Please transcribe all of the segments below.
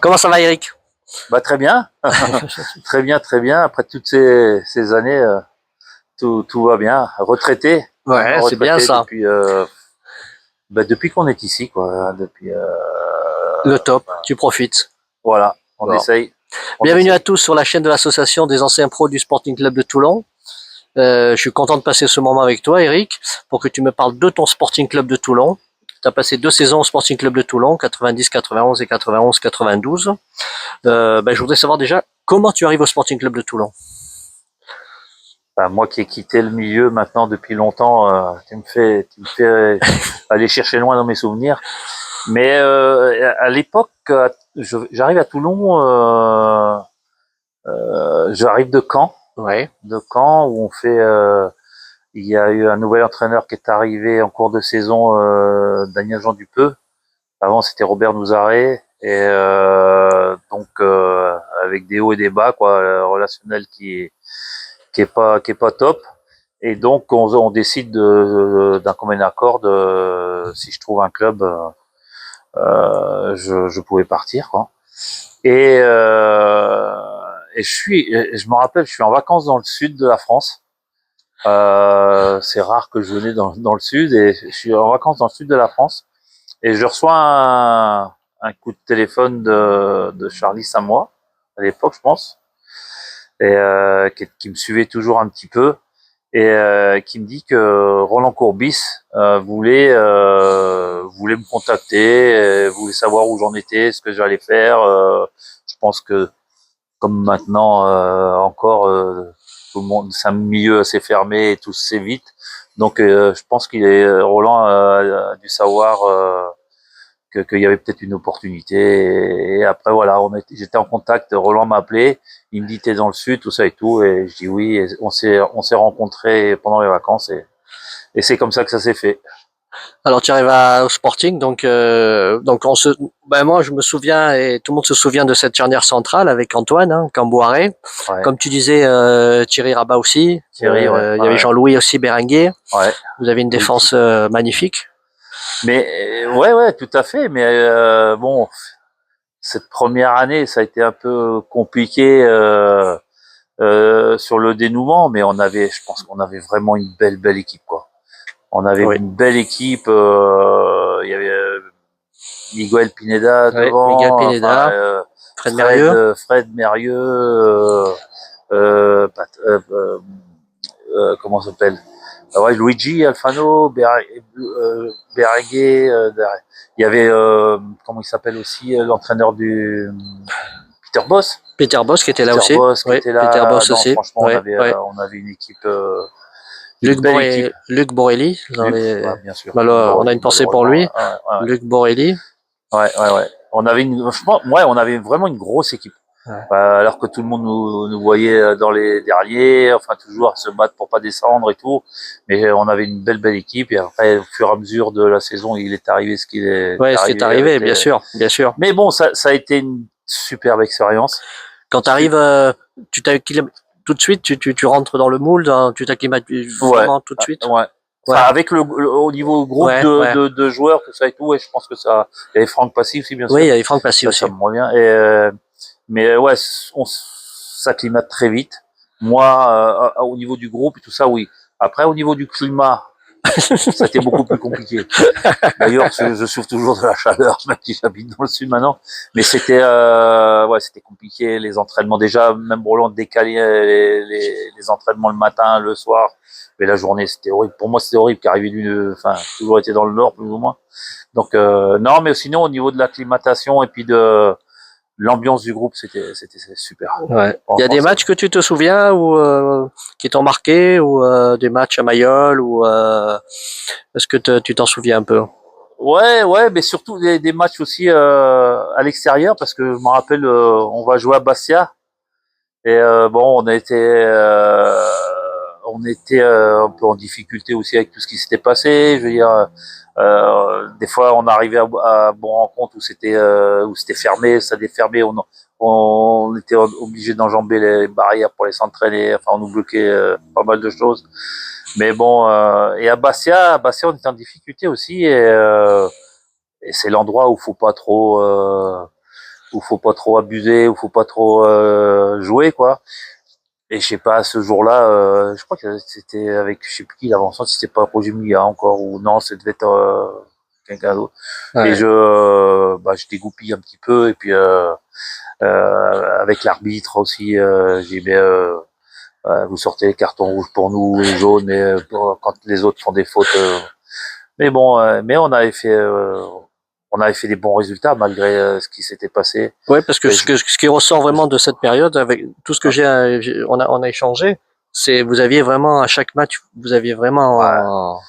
Comment ça va, Eric? Bah très bien, très bien, très bien. Après toutes ces années, tout va bien. Retraité, maintenant Ouais, c'est bien retraité ça. depuis qu'on est ici, quoi. Depuis Le top, tu profites. voilà, on Bon. essaye, on Bienvenue à essaye. tous sur la chaîne de l'association des anciens pros du Sporting Club de Toulon. Je suis content de passer ce moment avec toi, Eric, pour que tu me parles de ton Sporting Club de Toulon. Tu as passé 2 saisons au Sporting Club de Toulon, 90-91 et 91-92. Je voudrais savoir déjà comment tu arrives au Sporting Club de Toulon. Enfin, moi qui ai quitté le milieu maintenant depuis longtemps, tu me fais aller chercher loin dans mes souvenirs. Mais à l'époque, j'arrive à Toulon, j'arrive de Caen, Ouais, où on fait. Il y a eu un nouvel entraîneur qui est arrivé en cours de saison, Daniel Jean Dupeux. Avant, c'était Robert Nouzaret. Et avec des hauts et des bas, quoi, relationnel qui est pas top. Et donc, on décide d'un commun accord si je trouve un club, je pouvais partir, quoi. Et, euh, je me rappelle, je suis en vacances dans le sud de la France. C'est rare que je venais dans le sud et je suis en vacances dans le sud de la France et je reçois un coup de téléphone de Charlie Samoa à l'époque, je pense, et qui me suivait toujours un petit peu et qui me dit que Roland Courbis voulait me contacter, voulait savoir où j'en étais, ce que j'allais faire. Je pense que comme maintenant encore, tout le monde, c'est un milieu assez fermé et tout se sait vite. Donc je pense Roland a dû savoir qu'il y avait peut-être une opportunité. Et après voilà, j'étais en contact. Roland m'a appelé, il me dit t'es dans le sud, tout ça et tout, et je dis oui. Et on s'est rencontrés pendant les vacances et c'est comme ça que ça s'est fait. alors tu arrives au Sporting, moi je me souviens et tout le monde se souvient de cette charnière centrale avec Antoine, Cambouaré. Ouais, Comme tu disais, Thierry Rabat aussi. Thierry, ouais, Il y avait ouais, Jean-Louis aussi Bérenguer. ouais. Vous avez une Luigi. défense magnifique. Mais ouais, tout à fait. Mais bon, cette première année, ça a été un peu compliqué sur le dénouement, mais je pense qu'on avait vraiment une belle équipe, quoi. On avait Oui, une belle équipe. Il y avait Miguel Pineda oui. Miguel devant, enfin Pineda, Fred Mérieux. Fred Mérieux, comment ça s'appelle? Ouais, Luigi Alfano, Berenguer. Il y avait comment il s'appelle aussi, l'entraîneur du Peter Boss. Peter Bosz qui était là Peter aussi. Boss qui Oui, était Peter là. Bosz Non, aussi. franchement, Oui, oui. on avait une équipe, une belle équipe. Luc Borelli. Luc, ouais, bien sûr. On a une pensée pour Malheureusement, lui. ouais, Luc Borelli. ouais. On avait vraiment une grosse équipe. Ouais. Alors que tout le monde nous voyait dans les derniers, enfin toujours à se battre pour pas descendre et tout. Mais on avait une belle équipe. Et après, au fur et à mesure de la saison, il est arrivé ce qu'il est Ouais, ce qui est arrivé arrivé, avec bien les. sûr, bien sûr. Mais bon, ça a été une superbe expérience. Quand tu arrives, tu t'acclimates tout de suite, tu rentres dans le moule, tu t'acclimates Ouais, vraiment tout de suite. ouais. Enfin, Ouais, avec au niveau groupe ouais, ouais. de joueurs, tout ça et tout, et je pense que ça. Il y avait Franck Passy aussi, bien Oui, il sûr. y avait Franck Passy Ça aussi. me revient. Mais ouais, on s'acclimate très vite. Moi, au niveau du groupe et tout ça, oui. Après, au niveau du climat, ça a été beaucoup plus compliqué. D'ailleurs, je souffre toujours de la chaleur, même si j'habite dans le sud maintenant. Mais c'était compliqué. Les entraînements, déjà, même Roland décalait les entraînements le matin, le soir. Mais la journée, c'était horrible. Pour moi, c'était horrible, car enfin, toujours été dans le nord, plus ou moins. Donc, non, mais sinon, au niveau de l'acclimatation et puis de l'ambiance du groupe, c'était super. Ouais. Il y a Franchement, des ça. matchs que tu te souviens ou qui t'ont marqué ou des matchs à Mayol ou est-ce que tu t'en souviens un peu? Ouais, mais surtout des matchs aussi à l'extérieur, parce que je me rappelle, on va jouer à Bastia. Et bon, on était un peu en difficulté aussi avec tout ce qui s'était passé. Je veux dire, des fois, on arrivait à bon rencontre où c'était fermé, ça défermait. On était obligé d'enjamber les barrières pour les s'entraîner. Enfin, on nous bloquait pas mal de choses. Mais bon, et à Bastia, on était en difficulté aussi. Et c'est l'endroit où faut pas trop où faut pas trop abuser, où faut pas trop jouer, quoi. Et je sais pas, ce jour-là, je crois que c'était avec, je sais plus qui l'avancement, si c'était pas Roger Milla encore, ou non, ça devait être quelqu'un d'autre. Et Ouais. je dégoupille un petit peu, et puis avec l'arbitre aussi, j'ai dit, vous sortez les cartons rouges pour nous, les jaunes, et quand les autres font des fautes. Mais bon, mais on avait fait des bons résultats malgré ce qui s'était passé. Ouais, parce que Et ce qui ressort vraiment de cette période, avec tout ce que on a échangé, c'est vous aviez vraiment à chaque match, vous aviez ouais, vraiment.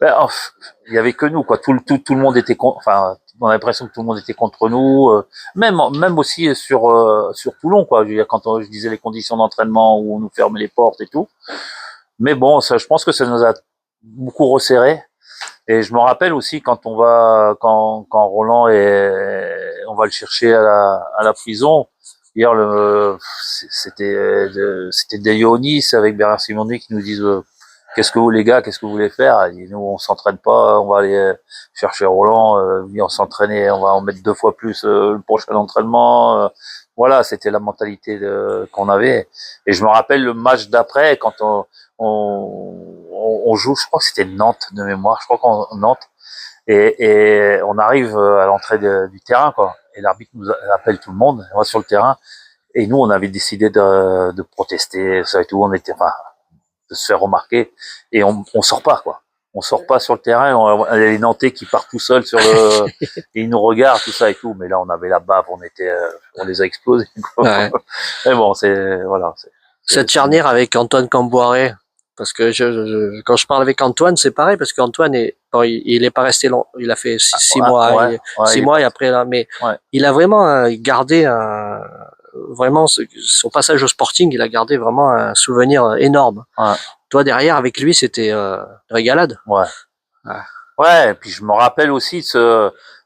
il y avait que nous, quoi. Tout le monde était enfin, on a l'impression que tout le monde était contre nous. Même aussi sur Toulon, quoi. Je veux dire, quand je disais les conditions d'entraînement où on nous fermait les portes et tout. Mais bon, ça, je pense que ça nous a beaucoup resserré. Et je me rappelle aussi quand Roland on va le chercher à la prison. Hier, c'était Dionis avec Bernard Simonet qui nous disent qu'est-ce que vous les gars, qu'est-ce que vous voulez faire? Et nous, on s'entraîne pas, on va aller chercher Roland, venir s'entraîner, on va en mettre 2 fois plus le prochain entraînement. Voilà, c'était la mentalité qu'on avait. Et je me rappelle le match d'après quand on joue, je crois que c'était Nantes de mémoire, je crois qu'on Nantes, et on arrive à l'entrée du terrain, quoi. Et l'arbitre nous appelle tout le monde, on va sur le terrain, et nous on avait décidé de protester, ça et tout, on était, enfin, de se faire remarquer, et on sort pas, quoi. On sort pas sur le terrain, on a les Nantais qui partent tout seuls sur le, et ils nous regardent, tout ça et tout, mais là on avait la bave, on les a explosés, quoi. Ouais. Mais bon, voilà, Cette charnière avec Antoine Camboiré, parce que quand je parle avec Antoine, c'est pareil, parce qu'Antoine il est pas resté long, il a fait six ouais, mois, ouais, ouais, six il est mois et parti. après là, mais Ouais, il a vraiment gardé vraiment son passage au Sporting, il a gardé vraiment un souvenir énorme. ouais, Toi derrière avec lui, c'était régalade. ouais. Ah, Ouais, et puis je me rappelle aussi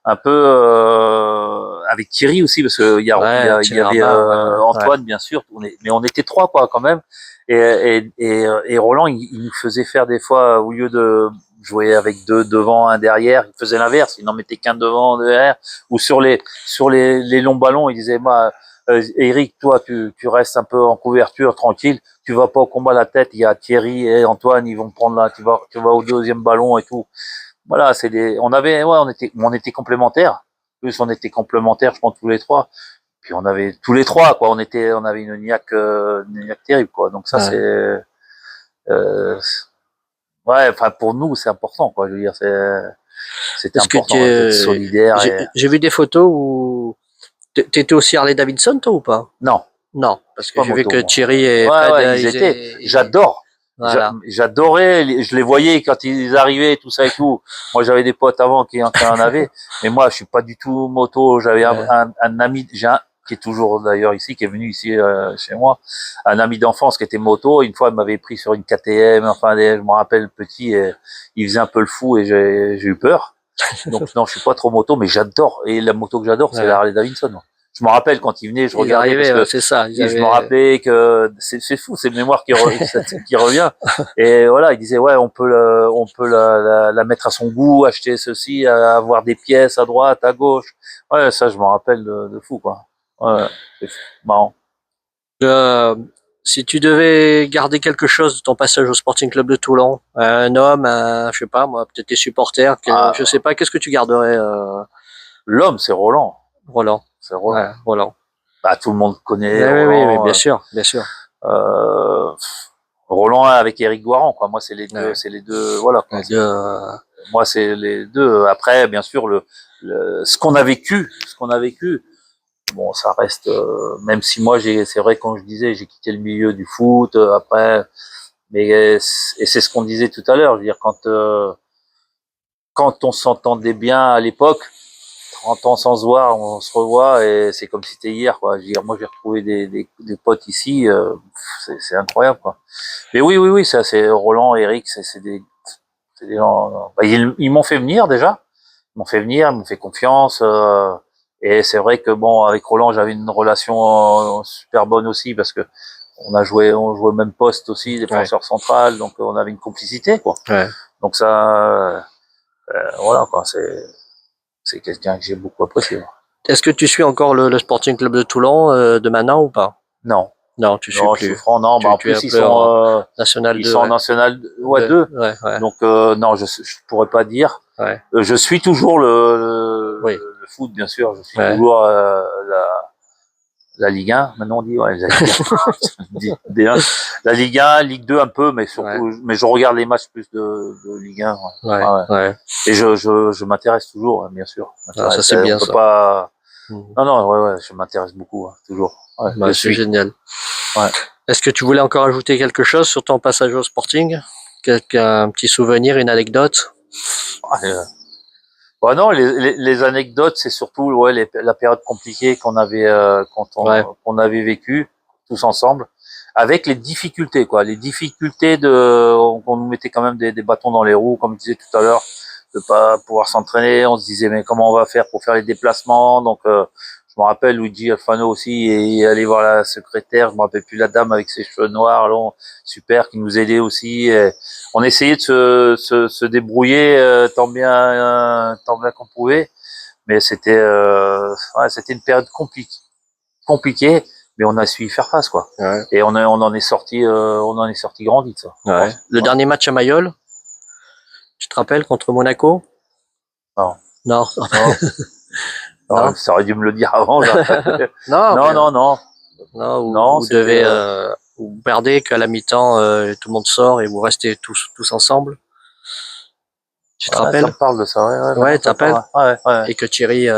un peu avec Thierry aussi, parce que ouais, il y Thierry avait Rabin, ouais, ouais, Antoine bien sûr, mais on était 3, quoi, quand même. Et Roland, il nous faisait faire des fois, au lieu de jouer avec 2 devant, un derrière, il faisait l'inverse, il n'en mettait qu'un devant, un derrière. Ou les longs ballons, il disait, Eric, toi tu restes un peu en couverture, tranquille, tu vas pas au combat à la tête, il y a Thierry et Antoine, ils vont prendre là, tu vas au deuxième ballon et tout. Voilà, on était complémentaires. Plus on était complémentaires, je pense, tous les 3. Puis on avait tous les 3, quoi. On avait une niaque terrible, quoi. Donc ça, ouais. euh, ouais, enfin, pour nous, c'est important, quoi. Je veux dire, c'était Est-ce que important, hein, d'être solidaire et, j'ai vu des photos où t'étais aussi Harley Davidson toi ou pas? non, Non, je parce suis que pas j'ai vu moto, que moi. Thierry et Ouais, Fred, ouais, ils étaient. J'adore. voilà. J'adorais, je les voyais quand ils arrivaient, tout ça et tout. Moi, j'avais des potes avant qui en avaient, mais moi, je suis pas du tout moto. J'avais Ouais. un ami, qui est toujours d'ailleurs ici, qui est venu ici chez moi, un ami d'enfance qui était moto. Une fois, il m'avait pris sur une KTM, enfin, je me rappelle petit, et il faisait un peu le fou et j'ai eu peur. Donc non, je suis pas trop moto, mais j'adore. Et la moto que j'adore, c'est la Ouais. Harley Davidson. Moi. Je me rappelle quand il venait, je Ils regardais parce arrivaient, ouais, que c'est ça. Ils et je me avaient. rappelais que c'est fou, c'est une mémoire qui revient. Et voilà, il disait ouais, on peut la mettre à son goût, acheter ceci, avoir des pièces à droite, à gauche. Ouais, ça je me rappelle de fou, quoi. Ouais, c'est marrant. Euh, Si tu devais garder quelque chose de ton passage au Sporting Club de Toulon, un homme, je sais pas moi, peut-être tes supporters, je sais Ah, pas, qu'est-ce que tu garderais, l'homme, c'est Roland. Roland? C'est Ouais, Roland. Roland. Bah, tout le monde connaît Ouais, oui, oui, oui, Roland. bien sûr, bien sûr. Euh, Roland avec Eric Guaran, quoi. Moi, Ouais. c'est les deux, voilà, quoi. De, Moi, c'est les deux. Après, bien sûr, ce qu'on a vécu, bon, ça reste, même si moi, c'est vrai, comme je disais, j'ai quitté le milieu du foot, après, mais, et c'est ce qu'on disait tout à l'heure, je veux dire, quand on s'entendait bien à l'époque, 30 ans sans se voir, on se revoit et c'est comme si c'était hier, quoi. Je veux dire, moi, j'ai retrouvé des potes ici, c'est incroyable, quoi. Mais oui, oui, oui, ça, c'est Roland, Eric, c'est des gens, bah, ils m'ont fait venir déjà. Ils m'ont fait venir, ils m'ont fait confiance. Et c'est vrai que bon, avec Roland, j'avais une relation super bonne aussi parce que on jouait au même poste aussi, ouais, défenseur central, donc on avait une complicité, quoi. ouais. Donc ça, voilà, quoi. C'est quelqu'un que j'ai beaucoup apprécié. Est-ce que tu suis encore le Sporting Club de Toulon de maintenant ou pas? Non. Non, tu suis Non, je suis plus. franc, non. Tu, Bah, en tu es un plus, peu en National ils 2, sont en ouais. national, ouais, 2. Ouais, ouais, Donc, non, je pourrais pas dire. ouais. Je suis toujours Oui, le foot, bien sûr. Je suis ouais. toujours la Ligue 1. Maintenant, on dit, ouais, la Ligue 1. Je dis D1. La Ligue 1, Ligue 2 un peu, mais Ouais, surtout, mais je regarde les matchs plus de Ligue 1. Ouais. ouais, Ouais, ouais. ouais. Et je m'intéresse toujours, hein, bien sûr. Ah, ça M'intéresse. c'est On bien peut ça. pas. Mhm. Non, non, ouais, ouais, je m'intéresse beaucoup, hein, toujours. Ouais, je Bah, c'est suis. génial. Ouais. Est-ce que tu voulais encore ajouter quelque chose sur ton passage au Sporting? Un petit souvenir, une anecdote? Ouais, ouais, non, les anecdotes, c'est surtout ouais, la période compliquée qu'on avait Ouais, qu'on avait vécu tous ensemble, avec les difficultés, quoi, les difficultés de qu'on nous mettait quand même des bâtons dans les roues, comme je disais tout à l'heure, de pas pouvoir s'entraîner. On se disait mais comment on va faire pour faire les déplacements? Donc je me rappelle Luigi Alfano aussi et aller voir la secrétaire. Je me rappelle plus la dame avec ses cheveux noirs longs, super, qui nous aidait aussi. Et on essayait de se débrouiller tant bien qu'on pouvait, mais c'était une période compliquée, mais on a su y faire face, quoi. ouais, Et on en est sorti grandi de ça, je ouais. pense. Le Ouais. dernier match à Mayol, tu te rappelles, contre Monaco? Non, Non, non, non, ça aurait dû me le dire avant. non, Non, mais non, non, non, non, vous c'était. devez, vous perdez qu'à la mi-temps, tout le monde sort et vous restez tous ensemble. Tu te Ouais, ça me rappelles? parle de ça. Ouais, ouais, Ouais, maintenant tu te ça me rappelles? parle. Ouais, ouais. Et que Thierry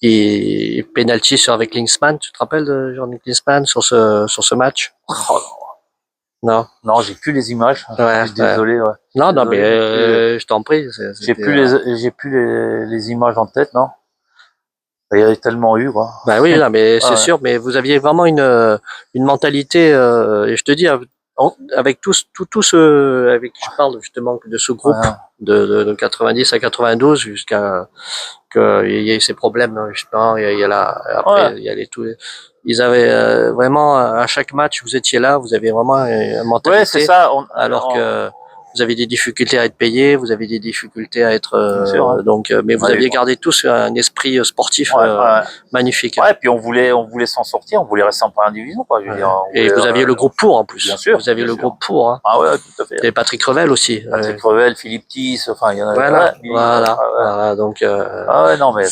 et penalty sur avec Klinsmann. Tu te rappelles de Jordan Klinsmann sur ce match? Oh, Non. non, j'ai plus les images. Je Ouais, suis ouais. désolé. Ouais. Je suis Non, non, mais désolé, j'ai plus. je t'en prie. C'était. J'ai plus les images en tête, non. Il y avait tellement eu, quoi. Bah oui, non, mais c'est Ouais, sûr. Mais vous aviez vraiment une mentalité. Et je te dis, avec tout ce, avec je parle justement de ce ouais, groupe de 90 à 92 jusqu'à qu'il y ait ces problèmes justement. Il y a après ouais. il y a les tous. Ils avaient vraiment à chaque match vous étiez là. Vous avez vraiment une Ouais, c'est mentalité. ça. Alors que vous avez des difficultés à être payé, vous avez des difficultés à être Bien sûr, hein. mais On vous avait, aviez gardé tous un esprit sportif ouais, ouais. magnifique. Ouais, puis on voulait s'en sortir, on voulait rester en première division, quoi. Je veux dire, Ouais. on Et voulait, vous aviez le groupe pour en bien plus. sûr, Vous aviez bien le sûr. groupe pour. Hein. Ah ouais, tout à fait. Et Patrick Revel aussi. Patrick Revel, Philippe Thies, enfin, il y en avait, ouais, Voilà, voilà, ah ouais. voilà. Donc Ah ouais, non, mais,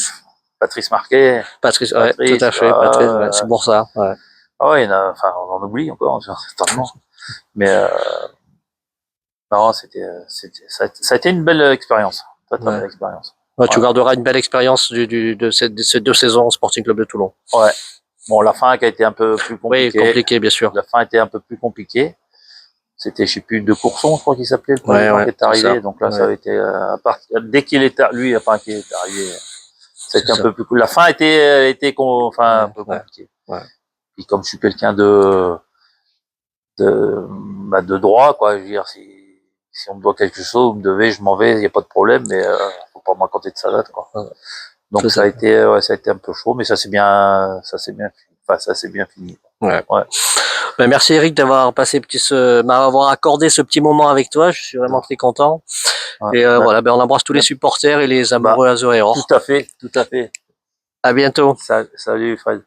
Patrice Marquet, Patrice, ouais, tout à Patrice, fait, Patrice. Ouais, c'est pour ça. Ouais. ah ouais, il y en a, enfin, on en oublie encore, certainement. Mais, non, ça a été une belle expérience. Très, très Ouais. belle expérience. Ouais, tu Ouais. garderas une belle expérience de ces 2 saisons au Sporting Club de Toulon. Ouais. Bon, la fin qui a été un peu plus Oui, compliquée. compliqué, bien sûr. La fin était un peu plus compliquée. C'était, je sais plus, De Courson, je crois qu'il s'appelait, le Ouais, président ouais, qui est c'est ça. arrivé. Donc là, ça Ouais, avait été, dès qu'il est, lui, enfin, qu'il est arrivé, ça a c'est été un ça. peu plus cool. La fin était enfin, un Ouais, peu ouais, compliquée. ouais. Puis comme je suis quelqu'un de droit, quoi, je veux dire, si on me doit quelque chose, vous me devez, je m'en vais, il n'y a pas de problème, mais, faut pas me raconter de salade, quoi. Ouais, Donc tout à fait. ouais, ça a été un peu chaud, mais ça s'est bien fini. Ouais. Ouais. Ben, merci Eric d'avoir passé m'avoir accordé ce petit moment avec toi. Je suis vraiment très content. Ouais. Et voilà, ben on embrasse tous les supporters et les Bah, amoureux Azoréor. tout à fait, tout à fait. À bientôt. Salut Fred.